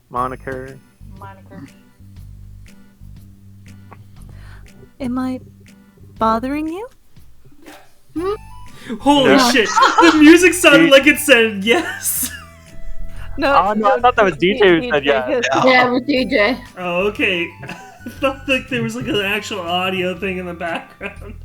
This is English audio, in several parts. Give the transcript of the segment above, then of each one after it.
Moniker. Am I bothering you? Holy shit! The music sounded like it said yes. No, I thought that was DJ who said yeah. Yeah, it was DJ. Oh, okay. I thought like there was like an actual audio thing in the background.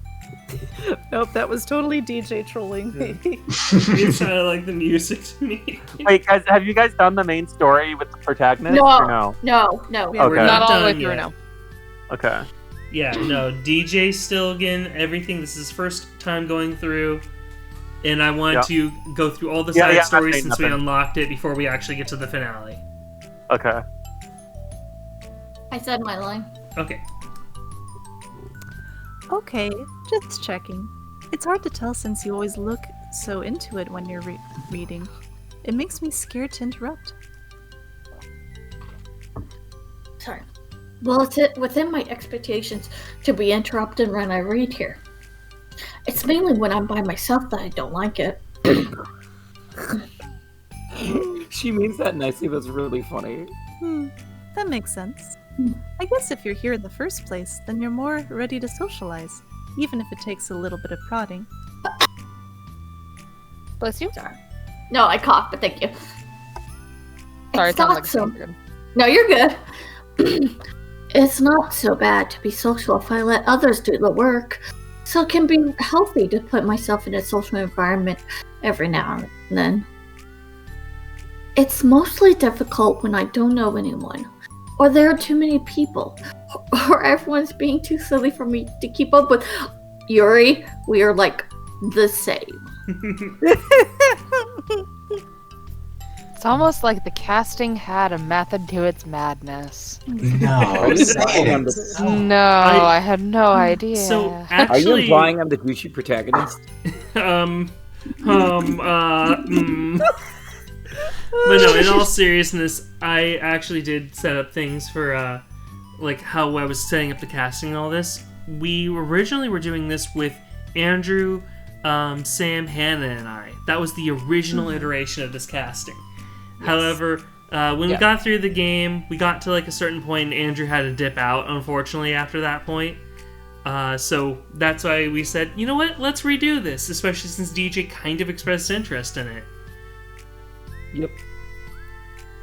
Nope, that was totally DJ trolling me. It sounded like the music to me. Wait, guys, have you guys done the main story with the protagonist? Or no? No. Yeah, We're Okay. not Not all the way done through yet. now. Okay. Yeah, no, DJ's still getting everything. This is his first time going through. And I wanted to go through all the side I'm stories saying since we nothing. unlocked it before we actually get to the finale. Okay. I said my line. Okay. Okay, just checking. It's hard to tell since you always look so into it when you're reading. It makes me scared to interrupt. Sorry. Well, it's within my expectations to be interrupted when I read here. It's mainly when I'm by myself that I don't like it. She means that nicely, but it's really funny. That makes sense. I guess if you're here in the first place, then you're more ready to socialize, even if it takes a little bit of prodding. Bless you. Sorry. No, I coughed, but thank you. Sorry, it It's sounds not like so. good. No, you're good. It's not so bad to be social if I let others do the work. So it can be healthy to put myself in a social environment every now and then. It's mostly difficult when I don't know anyone, or there are too many people, or everyone's being too silly for me to keep up with. Yuri, we are like the same. It's almost like the casting had a method to its madness. No, Are you say implying I'm it. the, No, I had no idea. So are you actually, implying I'm the douchey protagonist? But no, in all seriousness, I actually did set up things for, like, how I was setting up the casting and all this. We originally were doing this with Andrew, Sam, Hannah, and I. That was the original iteration of this casting. Yes. However, when we got through the game, we got to, like, a certain point, and Andrew had to dip out, unfortunately, after that point. So that's why we said, you know what, let's redo this, especially since DJ kind of expressed interest in it. Yep.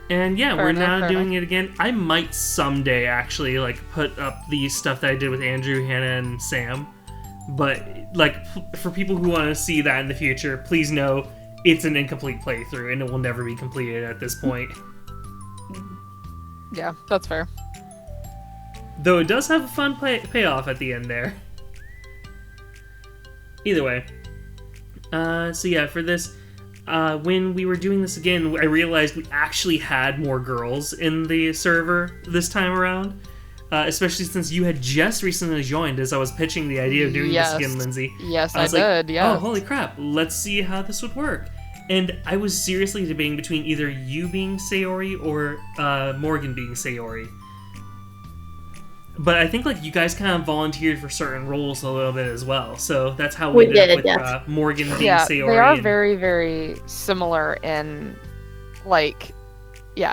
And yeah, Fair we're enough, now fair doing it again. I might someday actually like put up the stuff that I did with Andrew, Hannah, and Sam. But like for people who want to see that in the future, please know it's an incomplete playthrough and it will never be completed at this point. Yeah, that's fair. Though it does have a fun payoff at the end there. Either way. So yeah, for this, when we were doing this again, I realized we actually had more girls in the server this time around. Especially since you had just recently joined as I was pitching the idea of doing this again, Lindsay. Yes, I was did, yeah. Oh, holy crap, let's see how this would work. And I was seriously debating between either you being Sayori or Morgan being Sayori. But I think like you guys kind of volunteered for certain roles a little bit as well, so that's how we did it with Morgan being Sayori. They are very, very similar in, like,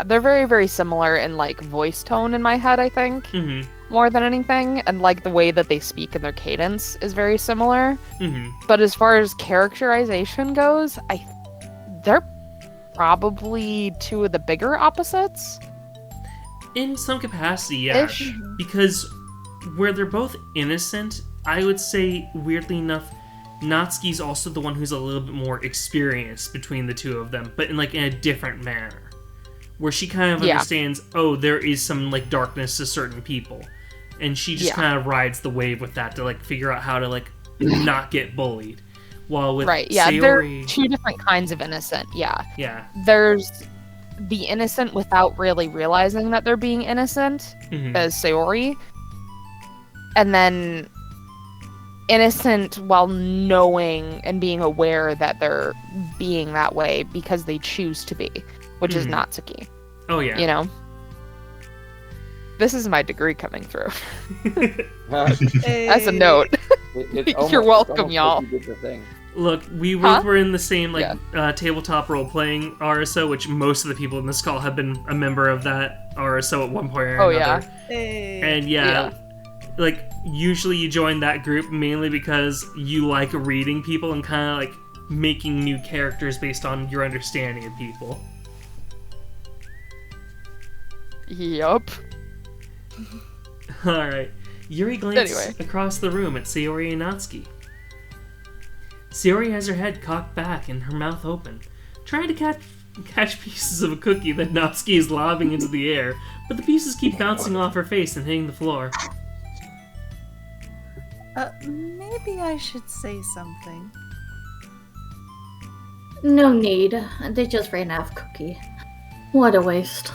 they're very, very similar in like voice tone in my head. I think more than anything, and like the way that they speak and their cadence is very similar. But as far as characterization goes, they're probably two of the bigger opposites. In some capacity, yeah. Because where they're both innocent, I would say, weirdly enough, Natsuki's also the one who's a little bit more experienced between the two of them, but in a different manner. Where she kind of understands, oh, there is some like darkness to certain people. And she just kind of rides the wave with that to like figure out how to like not get bullied. While with Sayori... they're two different kinds of innocent, Yeah. There's the innocent without really realizing that they're being innocent, as Sayori. And then innocent while knowing and being aware that they're being that way because they choose to be, which is Natsuki. Oh, yeah. You know? This is my degree coming through. As a note. It's You're welcome, like y'all. you did the thing. Look, we both were in the same tabletop role-playing RSO, which most of the people in this call have been a member of that RSO at one point or another. Hey. And like, usually you join that group mainly because you like reading people and kind of, like, making new characters based on your understanding of people. Yup. Alright. Yuri glances across the room at Sayori and Natsuki. Sayori has her head cocked back and her mouth open, trying to catch pieces of a cookie that Natsuki is lobbing into the air, but the pieces keep bouncing off her face and hitting the floor. Maybe I should say something. No need. They just ran out of cookie. What a waste.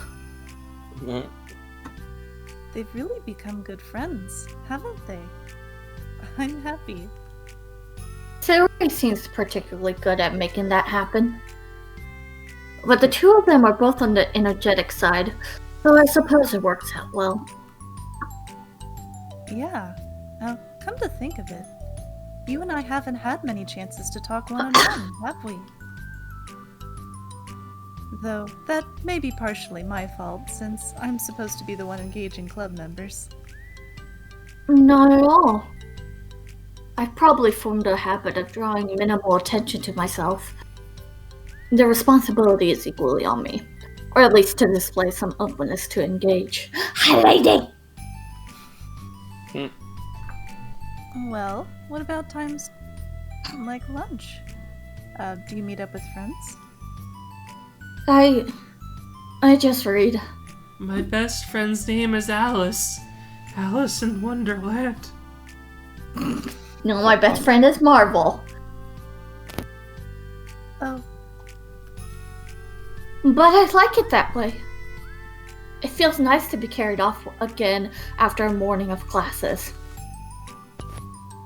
They've really become good friends, haven't they? I'm happy. Sayori seems particularly good at making that happen. But the two of them are both on the energetic side, so I suppose it works out well. Yeah. Now, come to think of it, you and I haven't had many chances to talk one-on-one, have we? Though, that may be partially my fault, since I'm supposed to be the one engaging club members. Not at all. I've probably formed a habit of drawing minimal attention to myself. The responsibility is equally on me, or at least to display some openness to engage. Hi, lady! Well, what about times like lunch? Do you meet up with friends? I just read. My best friend's name is Alice. Alice in Wonderland. No, my best friend is Marvel. Oh. But I like it that way. It feels nice to be carried off again after a morning of classes.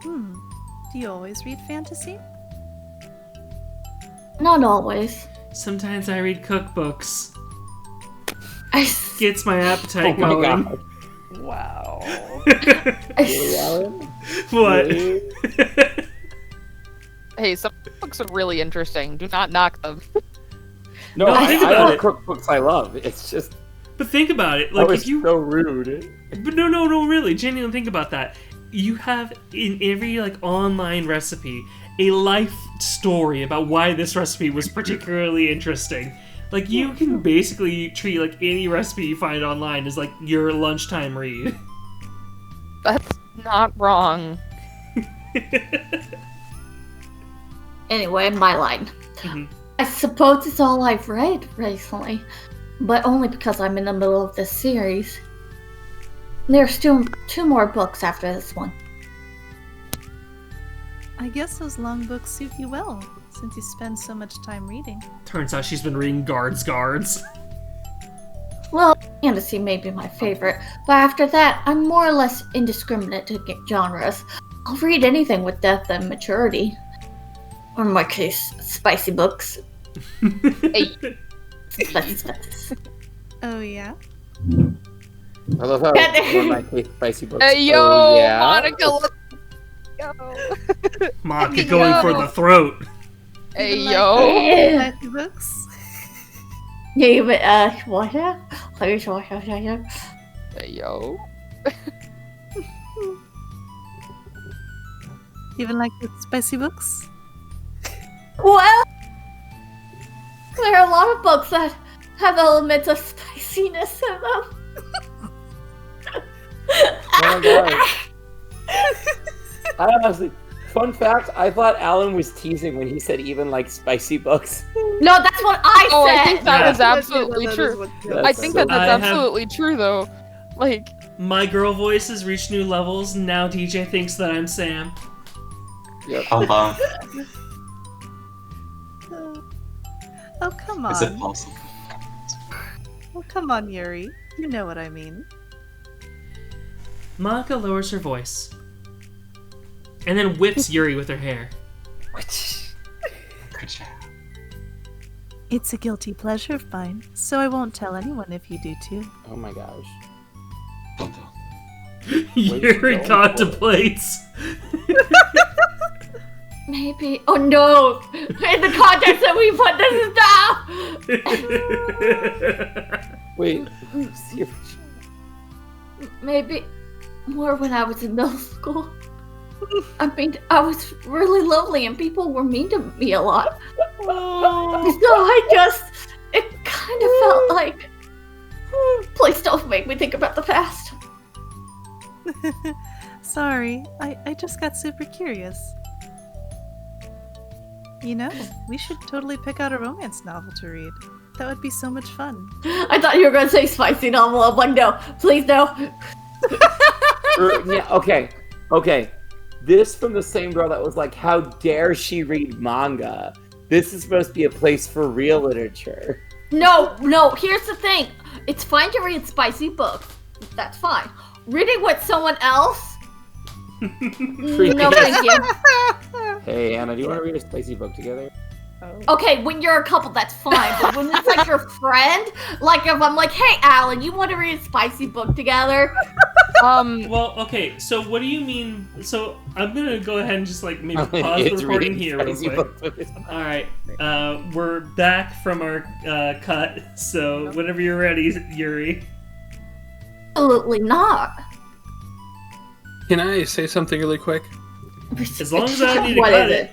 Do you always read fantasy? Not always. Sometimes I read cookbooks. I Gets my appetite going. God. Wow. Really, Alan? What? Really? Hey, some books are really interesting. Do not knock them. No, No, I think about have it. cookbooks I love. It's just But think about it. that Like, was if you... so rude. But no, really. Genuinely think about that. You have, in every, like, online recipe, a life story about why this recipe was particularly interesting. Like, you can basically treat, like, any recipe you find online as, like, your lunchtime read. That's not wrong. Anyway, my line. Mhm. I suppose it's all I've read recently, but only because I'm in the middle of this series. There's two more books after this one. I guess those long books suit you well, since you spend so much time reading. Turns out she's been reading Guards. Well, fantasy may be my favorite, but after that, I'm more or less indiscriminate to genres. I'll read anything with depth and maturity. Or in my case, spicy books. Hey. Spicy. Oh yeah? I love how one of my spicy books. Hey, yo, Oh, yeah. Monica, let's go. Monica going for the throat. Hey, Even yo. Yeah, Fantasy books? but, what? Hey, yo. Even like the spicy books? Well, there are a lot of books that have elements of spiciness in them. Oh my god. I honestly, fun fact, I thought Alan was teasing when he said even like spicy books. No, that's what I Oh, said. I think that Yeah. is absolutely true. I think that I that's have- absolutely true, though. Like, My girl voice has reached new levels, and now DJ thinks that I'm Sam. Yep. Oh, come Is it on. possible? Oh, come on, Yuri. You know what I mean. Monica lowers her voice, and then whips Yuri with her hair. Good job. It's a guilty pleasure of mine, so I won't tell anyone if you do too. Oh my gosh. Don't tell. Yuri going contemplates. Maybe. Oh no! In the context that we put this down. Wait. See Maybe more when I was in middle school. I mean, I was really lovely and people were mean to me a lot. It kind of felt like, please don't make me think about the past. Sorry, I just got super curious. You know, we should totally pick out a romance novel to read. That would be so much fun. I thought you were going to say spicy novel. I'm like, no, please no. Yeah, okay. This from the same girl that was like, how dare she read manga? This is supposed to be a place for real literature. No, here's the thing. It's fine to read spicy books. That's fine. Reading with someone else? No, thank you. Hey, Anna, do you want to read a spicy book together? Okay, when you're a couple, that's fine. But when it's like your friend, like if I'm like, hey, Alan, you want to read a spicy book together? Well, okay, so what do you mean? So I'm gonna go ahead and just like maybe pause the recording here real quick. Alright, we're back from our cut, so whenever you're ready, Yuri. Absolutely not. Can I say something really quick? As long as I don't need to What cut is it.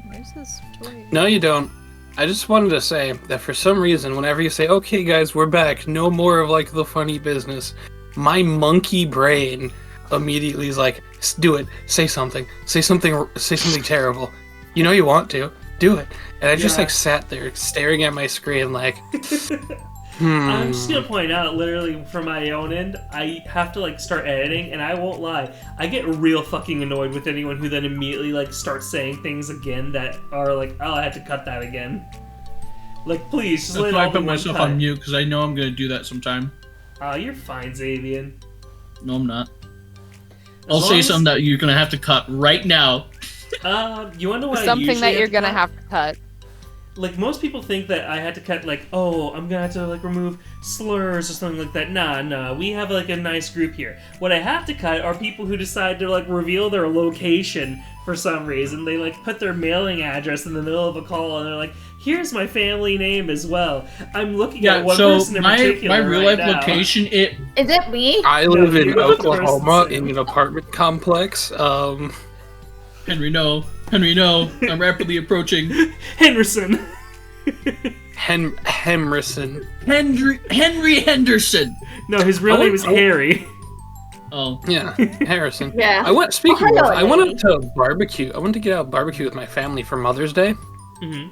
Where's this toy? No, you don't. I just wanted to say that for some reason, whenever you say, okay, guys, we're back, no more of like the funny business, my monkey brain immediately is like, do it, say something terrible. You know you want to, do it. And I just like sat there staring at my screen like, I'm just gonna point out, literally from my own end, I have to like start editing, and I won't lie, I get real fucking annoyed with anyone who then immediately like starts saying things again that are like, oh, I had to cut that again. Like, please, just That's let it why all I put be one myself cut. on mute, because I know I'm going to do that sometime. Oh, you're fine, Xavier. No, I'm not. As I'll long say as- something that you're going to have to cut right now. You wanna know what I Something usually that you're to gonna cut? have to cut. Like, most people think that I had to cut, like, oh, I'm gonna have to, like, remove slurs or something like that. Nah, we have, like, a nice group here. What I have to cut are people who decide to, like, reveal their location for some reason. They, like, put their mailing address in the middle of a call, and they're like, here's my family name as well. I'm looking at one so person in my particular real right life now. location, Is it me? I live No, in you're not the person Oklahoma saying. in an apartment complex. Henry, no, I'm rapidly approaching. Henderson. Hemrison. Henry Henderson. No, his real name is Harry. Oh, Yeah, Harrison. Yeah. I went. Speaking hello, of, I went lady. out to barbecue. I went to get out barbecue with my family for Mother's Day. Mm-hmm.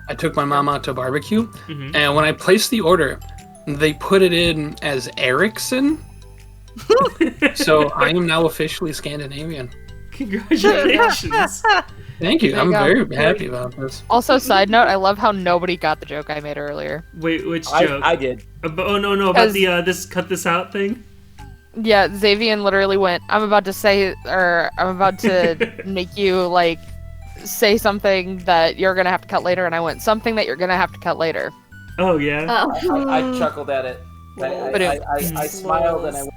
I took my mom out to barbecue, Mm-hmm. and when I placed the order, they put it in as Ericsson. So I am now officially Scandinavian. Congratulations. Thank you. There I'm you go. very happy about this. Also, side note, I love how nobody got the joke I made earlier. Wait, which joke? I did. Oh, no, about As- the, this cut this out thing? Yeah, Xavier literally went, I'm about to make you, like, say something that you're gonna have to cut later, and I went, something that you're gonna have to cut later. Oh, yeah. I chuckled at it. I smiled and I went,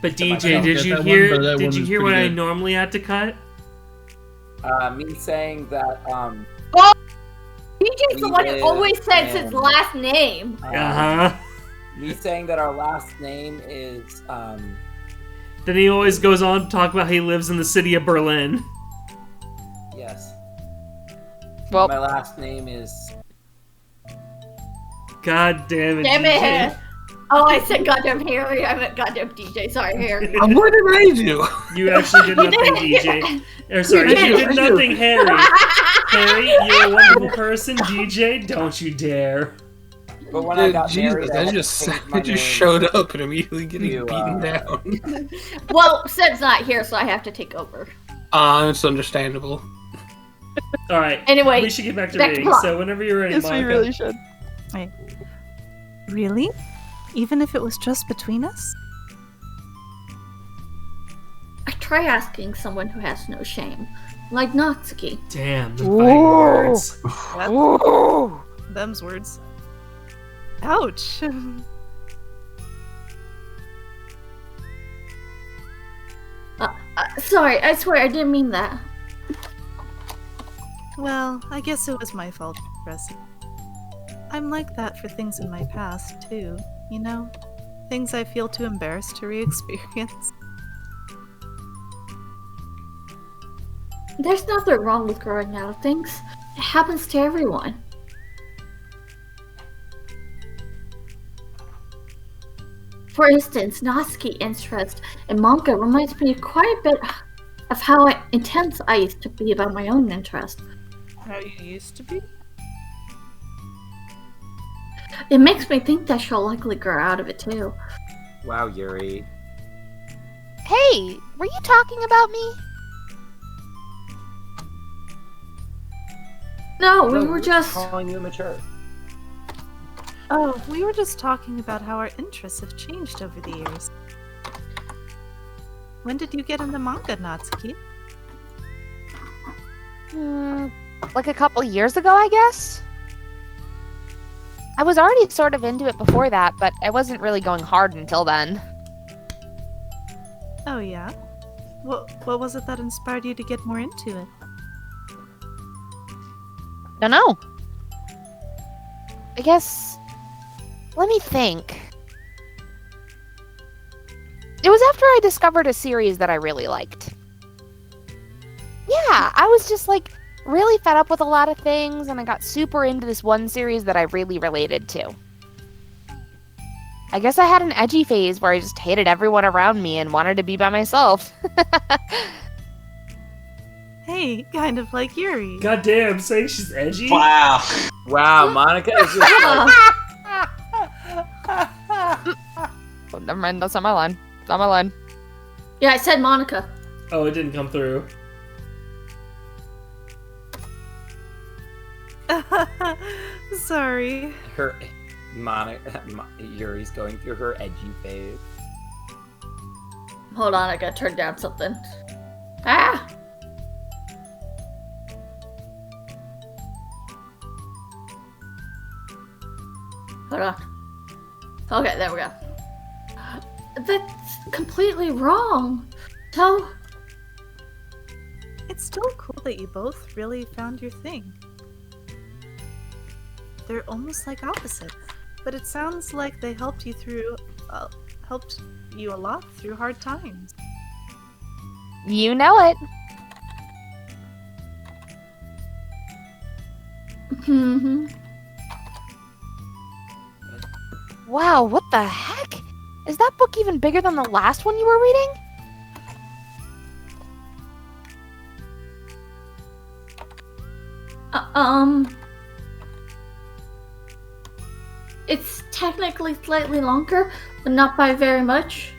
But DJ, don't did get you that one, hear? but that one Did was you hear pretty what I good. normally had to cut? me saying that DJ's the one who always says his last name. me saying that our last name is Then he always goes on to talk about how he lives in the city of Berlin. yes. Well, My last name is God damn it, Damn DJ. it. Oh, I said goddamn Harry. I meant goddamn DJ. Sorry, Harry. What did I do? You actually did nothing, DJ. Or sorry, you did nothing, Harry. Harry, you're a wonderful person. DJ, don't you dare. but when I got Jesus, married, I had to just change my name. showed up and immediately getting You, beaten down. Well, Seb's not here, so I have to take over. It's understandable. Alright, Anyway, we should get back to back to reading. plot. So whenever you're ready, yes, we Monica. really should. Really? Even if it was just between us? I try asking someone who has no shame, like Natsuki. Damn, the fighting words. Them's words. Ouch. Sorry, I swear I didn't mean that. Well, I guess it was my fault, Bessie. I'm like that for things in my past, too. You know? Things I feel too embarrassed to re-experience. There's nothing wrong with growing out of things. It happens to everyone. For instance, Natsuki's interest in manga reminds me quite a bit of how intense I used to be about my own interest. How you used to be? It makes me think that she'll likely grow out of it too. Wow, Yuri. Hey, were you talking about me? No, we No, were just... calling you immature. Oh, we were just talking about how our interests have changed over the years. When did you get into manga, Natsuki? Like a couple years ago, I guess? I was already sort of into it before that, but I wasn't really going hard until then. Oh yeah? What was it that inspired you to get more into it? Dunno. I guess... Let me think. It was after I discovered a series that I really liked. Yeah, I was just like really fed up with a lot of things, and I got super into this one series that I really related to. I guess I had an edgy phase where I just hated everyone around me and wanted to be by myself. Hey, kind of like Yuri. Goddamn, saying she's edgy? Wow. Wow, Monica is just like, Oh, never mind, that's not my line. It's not my line. Yeah, I said Monica. Oh, it didn't come through. Sorry. her Yuri's going through her edgy phase. Hold on, I gotta turn down something. Ah! Hold on. Okay, there we go. That's completely wrong. So, It's still cool that you both really found your thing. They're almost like opposites, but it sounds like they helped you a lot through hard times. You know it. mm-hmm. Wow, what the heck? Is that book even bigger than the last one you were reading? It's technically slightly longer, but not by very much.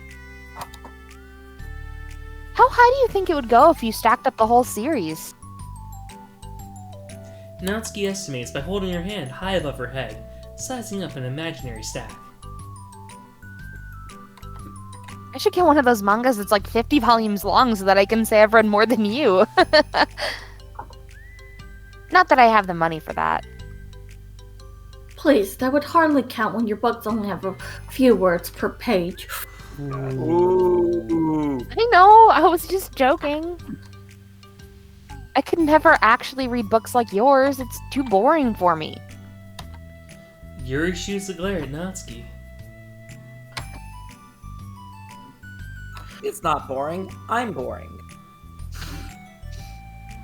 How high do you think it would go if you stacked up the whole series? Natsuki estimates by holding her hand high above her head, sizing up an imaginary stack. I should get one of those mangas that's like 50 volumes long so that I can say I've read more than you. Not that I have the money for that. Please, that would hardly count when your books only have a few words per page. Ooh. I know, I was just joking. I could never actually read books like yours. It's too boring for me. Yuri shoots a glare at Natsuki. It's not boring. I'm boring.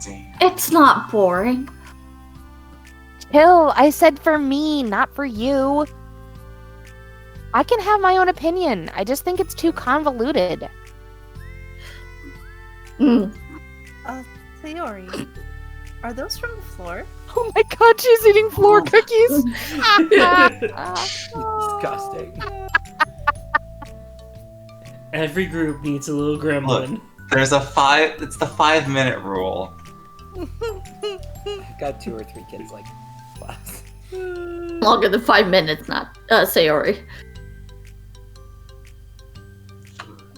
Damn. It's not boring. Chill, I said for me, not for you. I can have my own opinion. I just think it's too convoluted. Sayori, are those from the floor? Oh my god, she's eating floor cookies! Disgusting. Every group needs a little gremlin. There's it's the 5-minute rule. I've got 2 or 3 kids like class. Longer than 5 minutes, not Sayori.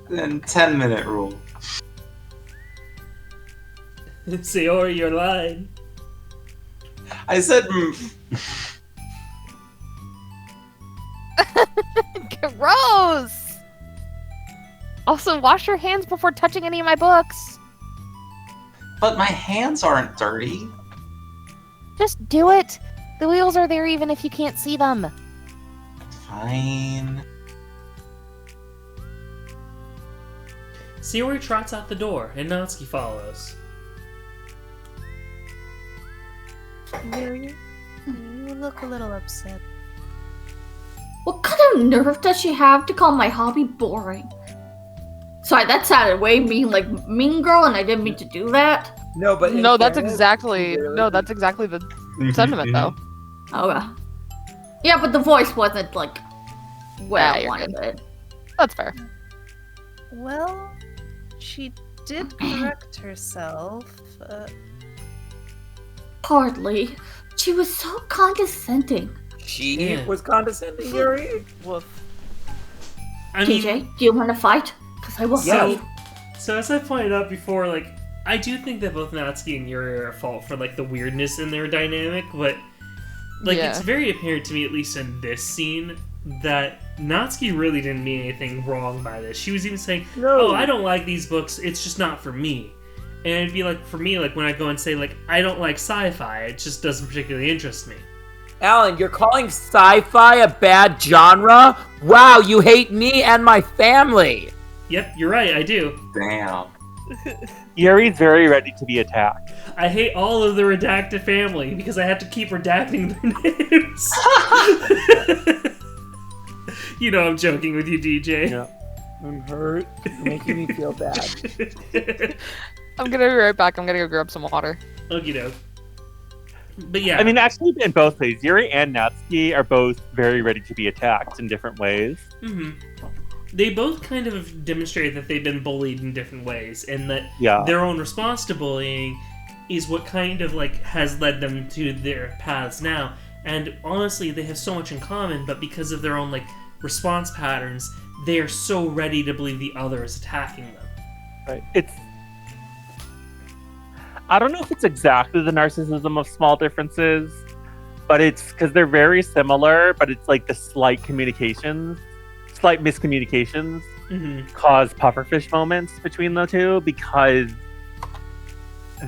Then 10-minute rule. Sayori, you're lying. I said Gross! Also, wash your hands before touching any of my books. but my hands aren't dirty. Just do it. The wheels are there even if you can't see them. Fine. Sayori trots out the door, and Natsuki follows. You look a little upset. What kind of nerve does she have to call my hobby boring? Sorry, that sounded way mean, like Mean Girl, and I didn't mean to do that. No, but in No, that's fairness, exactly really- no, that's exactly the sentiment though. Okay. Yeah, but the voice wasn't like where Yeah, I you're wanted good. it. That's fair. Well, she did correct herself. Hardly. She was so condescending. She Yeah. was condescending, Yuri. Woof. I mean, TJ, do you want to fight? Because I will Yeah. fight. so as I pointed out before, like, I do think that both Natsuki and Yuri are at fault for, like, the weirdness in their dynamic, but, like, Yeah. it's very apparent to me, at least in this scene, that Natsuki really didn't mean anything wrong by this. She was even saying, No. oh, I don't like these books, it's just not for me. And it'd be like, for me, like, when I go and say, like, I don't like sci-fi, it just doesn't particularly interest me. Alan, you're calling sci-fi a bad genre? Wow, you hate me and my family. Yep, you're right, I do. Damn. Yuri's very ready to be attacked. I hate all of the redacted family because I have to keep redacting their names. You know I'm joking with you, DJ. Yeah. I'm hurt. You're making me feel bad. I'm gonna be right back. I'm gonna go grab some water. Okie doke. But yeah, I mean, actually, in both ways, Yuri and Natsuki are both very ready to be attacked in different ways. they both kind of demonstrate that they've been bullied in different ways, and that Yeah. their own response to bullying is what kind of like has led them to their paths now. And honestly, they have so much in common, but because of their own like response patterns, they are so ready to believe the other is attacking them. Right. I don't know if it's exactly the narcissism of small differences, but it's because they're very similar, but it's like the slight miscommunications cause pufferfish moments between the two because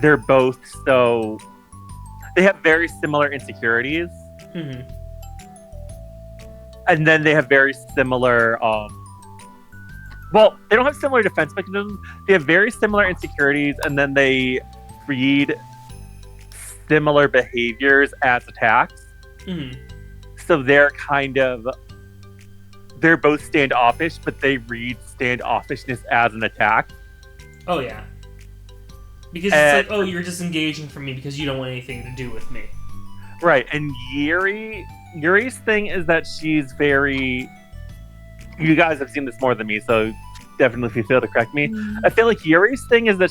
they're both they have very similar insecurities. And then they have very similar well, they don't have similar defense mechanisms. They have very similar insecurities, and then they read similar behaviors as attacks. So they're both standoffish, but they read standoffishness as an attack. Oh yeah. Because it's like, oh, you're disengaging from me because you don't want anything to do with me. Right, and Yuri's thing is that she's very... You guys have seen this more than me, so definitely feel free to correct me. I feel like Yuri's thing is that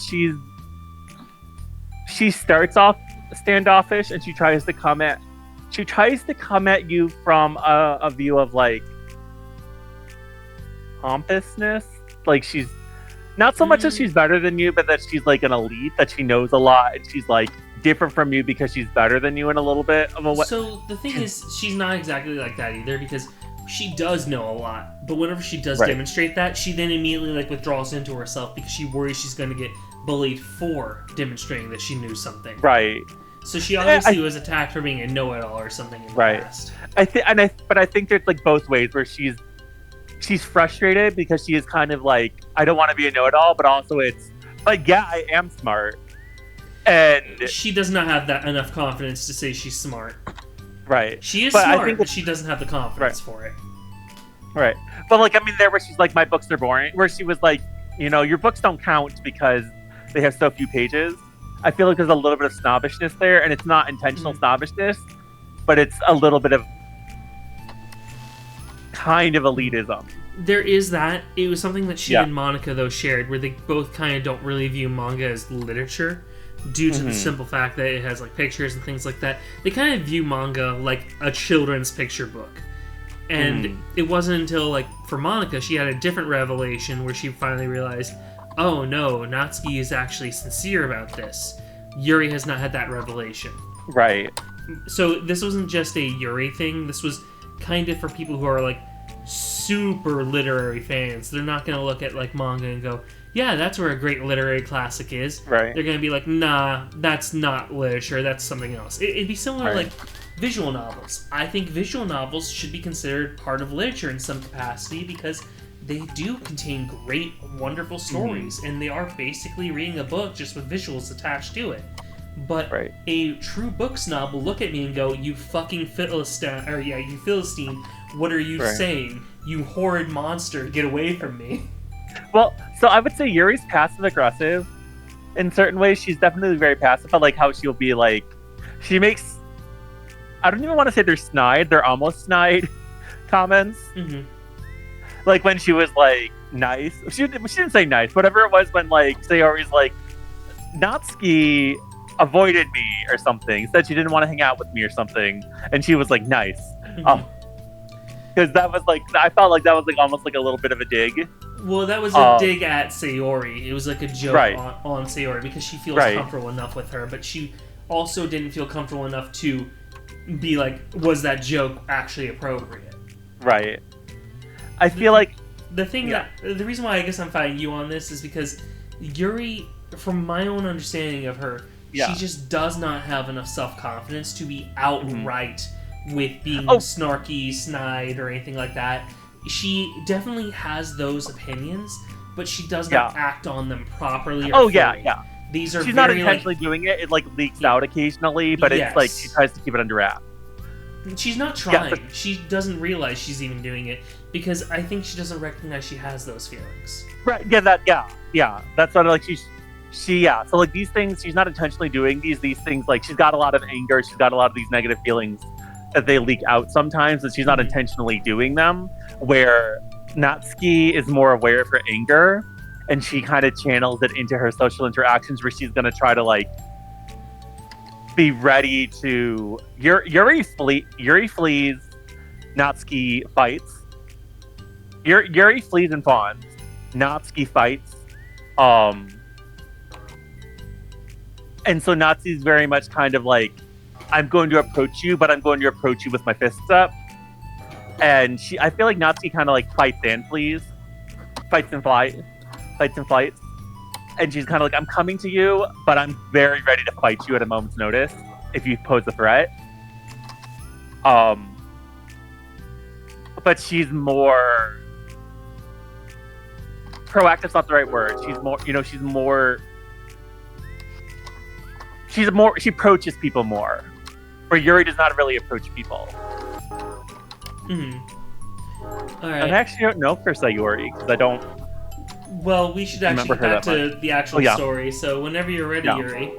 she starts off standoffish and she tries to come at you from a view of like pompousness. Like she's not so much that she's better than you, but that she's like an elite, that she knows a lot, and she's like different from you because she's better than you in a little bit of a way. So the thing is, she's not exactly like that either, because she does know a lot, but whenever she does demonstrate that, she then immediately like withdraws into herself because she worries she's going to get bullied for demonstrating that she knew something. Right. So she obviously was attacked for being a know-it-all or something in the past. I think there's like both ways where she's frustrated because she is kind of like, I don't want to be a know-it-all, but also it's like, yeah, I am smart, and she does not have that enough confidence to say she's smart. Right. She is But I smart, think but she doesn't have the confidence for it. Right. But like, I mean, there where she's like, my books are boring, where she was like, you know, your books don't count because they have so few pages. I feel like there's a little bit of snobbishness there, and it's not intentional snobbishness, but it's a little bit of kind of elitism. There is that. It was something that she Yeah. and Monica, though, shared, where they both kind of don't really view manga as literature due to the simple fact that it has like pictures and things like that. They kind of view manga like a children's picture book. And it wasn't until, like, for Monica, she had a different revelation where she finally realized, oh no, Natsuki is actually sincere about this. Yuri has not had that revelation. Right. So this wasn't just a Yuri thing. This was kind of for people who are, like, super literary fans. They're not going to look at like manga and go, yeah, that's where a great literary classic is. Right. They're going to be like, nah, that's not literature, that's something else. It'd be similar to Right. like visual novels. I think visual novels should be considered part of literature in some capacity because they do contain great, wonderful stories, and they are basically reading a book just with visuals attached to it. But Right. a true book snob will look at me and go, you fucking Philistine, or yeah, you Philistine, what are you Right. saying? You horrid monster, get away from me. Well, so I would say Yuri's passive aggressive. In certain ways, she's definitely very passive. I like how she'll be like, she makes. I don't even want to say they're snide. They're almost snide comments. Mm-hmm. Like when she was like nice. She didn't say nice. Whatever it was when like Sayori's like, Natsuki avoided me or something. Said she didn't want to hang out with me or something, and she was like nice. Mm-hmm. Because that was like, I felt like that was like almost like a little bit of a dig. Well, that was a dig at Sayori. It was like a joke Right. on Sayori because she feels Right. comfortable enough with her, but she also didn't feel comfortable enough to be like, was that joke actually appropriate? Right. I feel like The reason why I guess I'm fighting you on this is because Yuri, from my own understanding of her, Yeah. she just does not have enough self-confidence to be outright with being Oh. snarky, snide, or anything like that. She definitely has those opinions, but she does not act on them properly. Or Oh yeah, fully. yeah. These are She's not very, intentionally doing it. It like leaks out occasionally, but it's like she Yes. tries to keep it under wraps. She's not Yeah, trying. She doesn't realize she's even doing it because I think she doesn't recognize she has those feelings. Right. Yeah. That's sort of like yeah. So like these things, she's not intentionally doing these things. Like she's got a lot of anger. She's got a lot of these negative feelings that they leak out sometimes, and she's not intentionally doing them. Where Natsuki is more aware of her anger, and she kind of channels it into her social interactions, where she's gonna try to like be ready to. Yuri flees. Natsuki fights. Yuri flees and fawns. Natsuki fights. And so Natsuki's very much kind of like, I'm going to approach you, but I'm going to approach you with my fists up. And I feel like Natsuki kind of like fights and flees. Fights and flights. And she's kind of like, I'm coming to you, but I'm very ready to fight you at a moment's notice if you pose a threat. But she's more proactive's not the right word. She approaches people more. Where Yuri does not really approach people. All right. I actually don't know for Sayori because I don't. Well, we should actually remember get her back that to the actual Oh, yeah. story. So whenever you're ready, Yeah. Yuri.